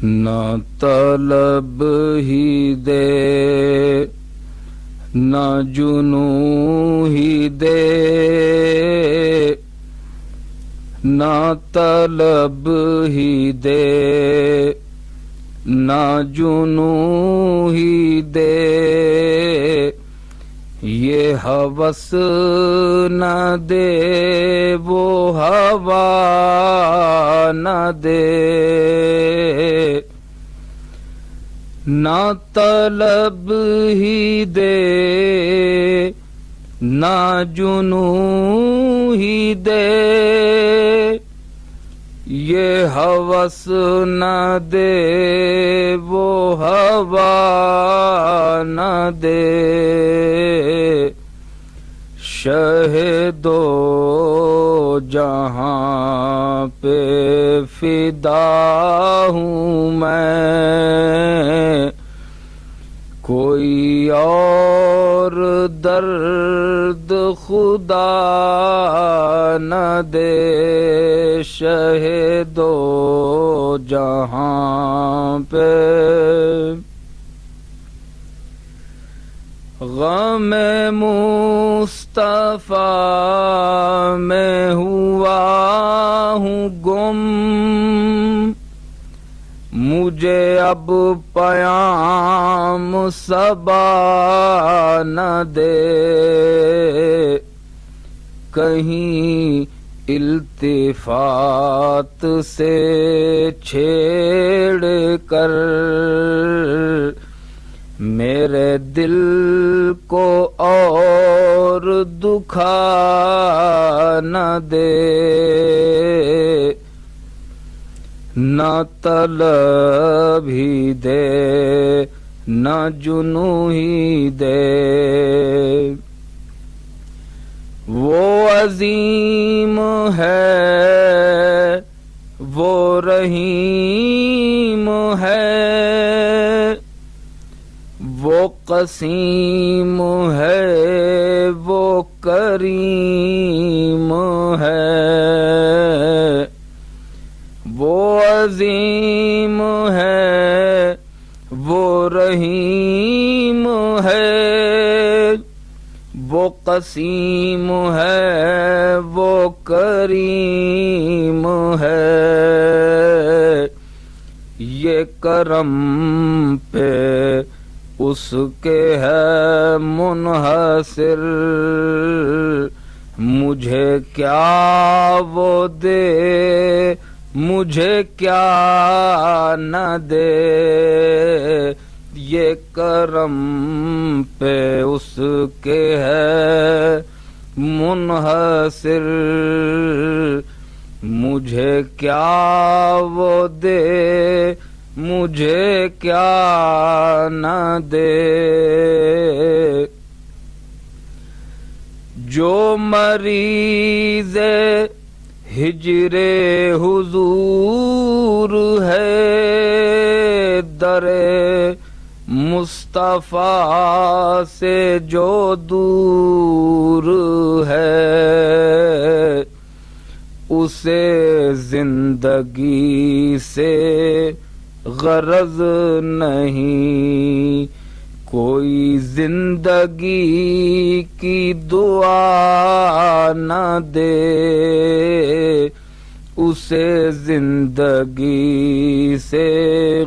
نہ طلب ہی دے نہ جنوں ہی دے، نہ طلب ہی دے نہ جنوں ہی دے، یہ ہوس نہ دے وہ ہوا نہ دے، نہ طلب ہی دے نہ جنوں ہی دے، یہ ہوس نہ دے وہ ہوا نہ دے، شہ دو جہاں پہ فدا ہوں میں، کوئی اور درد خدا نہ دے، شہ دو جہاں پہ غم مصطفیٰ میں ہوا ہوں گم، مجھے اب پیام صبا نہ دے، کہیں التفات سے چھیڑ کر میرے دل کو اور دکھا نہ دے، نہ طلب ہی دے نہ جنوں ہی دے، وہ عظیم ہے وہ رحیم ہے، وہ قسیم ہے وہ کریم ہے، وہ عظیم ہے وہ رحیم ہے، وہ قسیم ہے وہ کریم ہے، یہ کرم پہ اس کے ہے منحصر، مجھے کیا وہ دے مجھے کیا نہ دے، یہ کرم پہ اس کے ہے منحصر، مجھے کیا وہ دے مجھے کیا نہ دے، جو مریض ہجر حضور ہے در مصطفیٰ سے جو دور ہے، اسے زندگی سے غرض نہیں، کوئی زندگی کی دعا نہ دے، اسے زندگی سے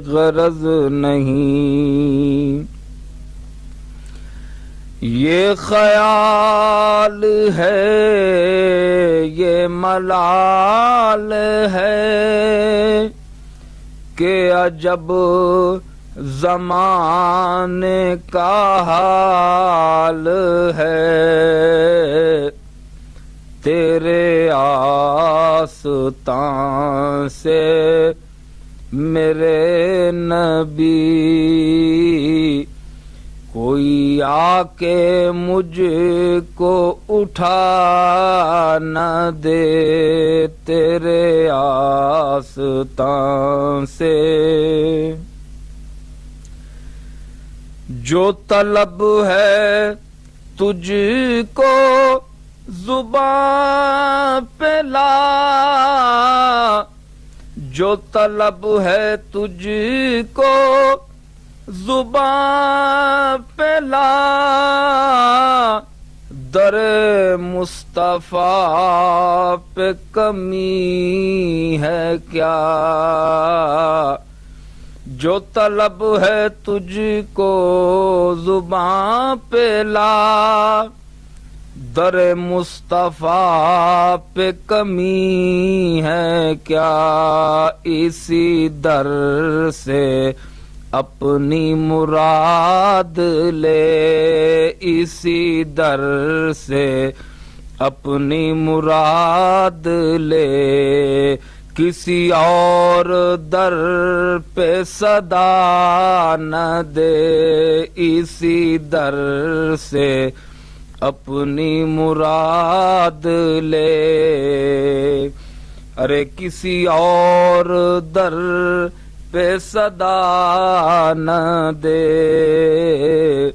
غرض نہیں، یہ خیال ہے یہ ملال ہے کہ عجب زمانے کا حال ہے، تیرے آستان سے میرے نبی، کوئی آ کے مجھ کو اٹھا نہ دے، تیرے آستان سے جو طلب ہے تجھ کو زباں پہ لا، جو طلب ہے تجھ کو زباں پہ لا، در مصطفیٰ پہ کمی ہے کیا؟ جو طلب ہے تجھ کو زباں پہ لا، در مصطفیٰ پہ کمی ہے کیا؟ اسی در سے اپنی مراد لے، اسی در سے اپنی مراد لے، کسی اور در پہ صدا نہ دے، اسی در سے اپنی مراد لے۔ ارے کسی اور در پہ صدا نہ دے۔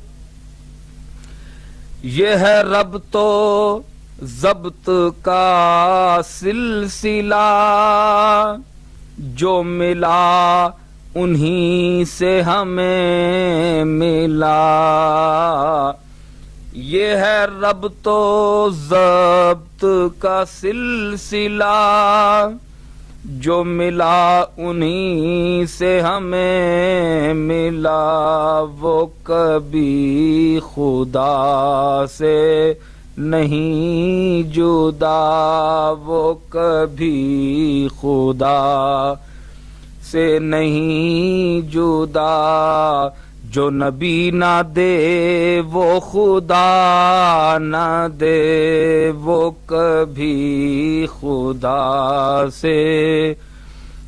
یہ ہے رب تو ضبط کا سلسلہ، جو ملا انہی سے ہمیں ملا۔ یہ ہے رب تو ضبط کا سلسلہ، جو ملا انہی سے ہمیں ملا۔ وہ کبھی خدا سے نہیں جدا، وہ کبھی خدا سے نہیں جدا۔ جو نبی نہ دے وہ خدا نہ دے، وہ کبھی خدا سے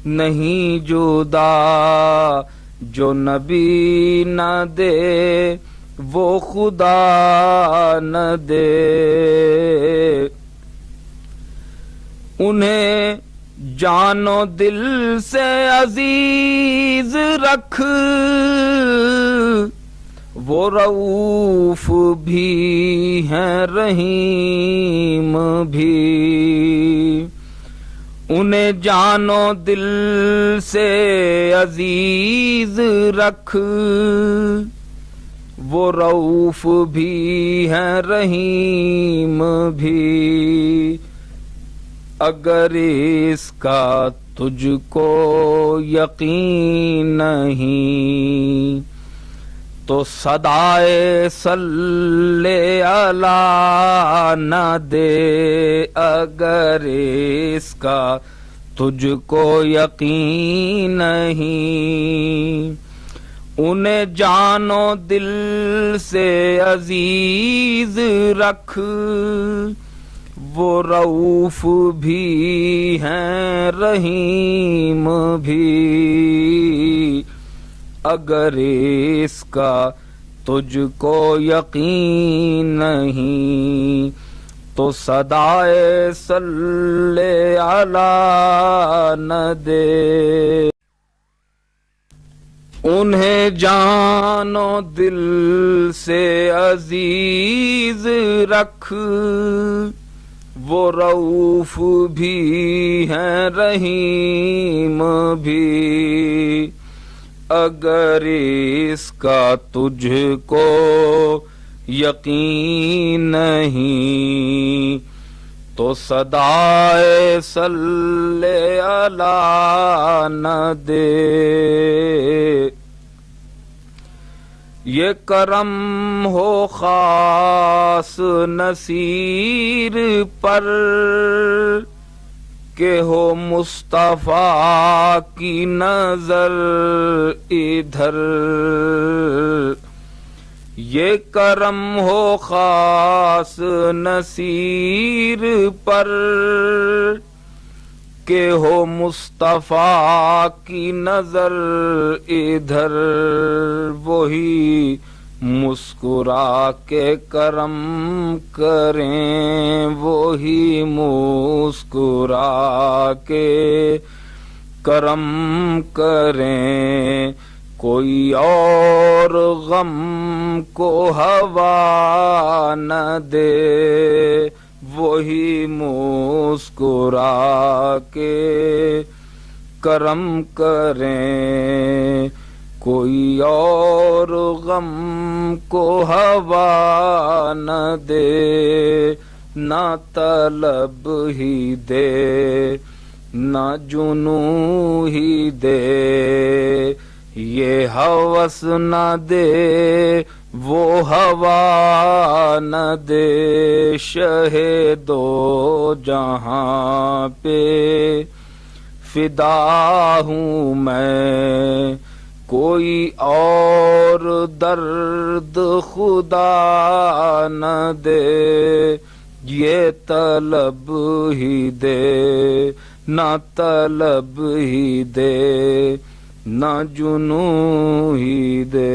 نہیں جدا۔ جو نبی نہ دے وہ خدا نہ دے۔ انہیں جان و دل سے عزیز رکھ، وہ رؤوف بھی ہیں رحیم بھی۔ انہیں جان و دل سے عزیز رکھ، وہ رؤوف بھی ہیں رحیم بھی۔ اگر اس کا تجھ کو یقین نہیں تو صدائے صلی علی نہ دے۔ اگر اس کا تجھ کو یقین نہیں، انہیں جان و دل سے عزیز رکھ، وہ رؤوف بھی ہیں رحیم بھی۔ اگر اس کا تجھ کو یقین نہیں تو صدائے صلی علی نہ دے۔ انہیں جان و دل سے عزیز رکھ، وہ رؤوف بھی ہیں رحیم بھی۔ اگر اس کا تجھ کو یقین نہیں تو صدائے صلی علی نہ دے۔ یہ کرم ہو خاص نصیر پر کہ ہو مصطفیٰ کی نظر ادھر۔ یہ کرم ہو خاص نصیر پر کہ ہو مصطفیٰ کی نظر ادھر۔ وہی مسکرا کے کرم کریں، وہی مسکرا کے کرم کریں۔ کوئی اور غم کو ہوا نہ دے، وہی مسکرا کے کرم کریں کوئی اور غم کو ہوا نہ دے، نہ طلب ہی دے نہ جنوں ہی دے، یہ ہوس نہ دے وہ ہوا نہ دے، شہ دو جہاں پہ فدا ہوں میں، کوئی اور درد خدا نہ دے، یہ طلب ہی دے نہ طلب ہی دے نہ جنوں ہی دے۔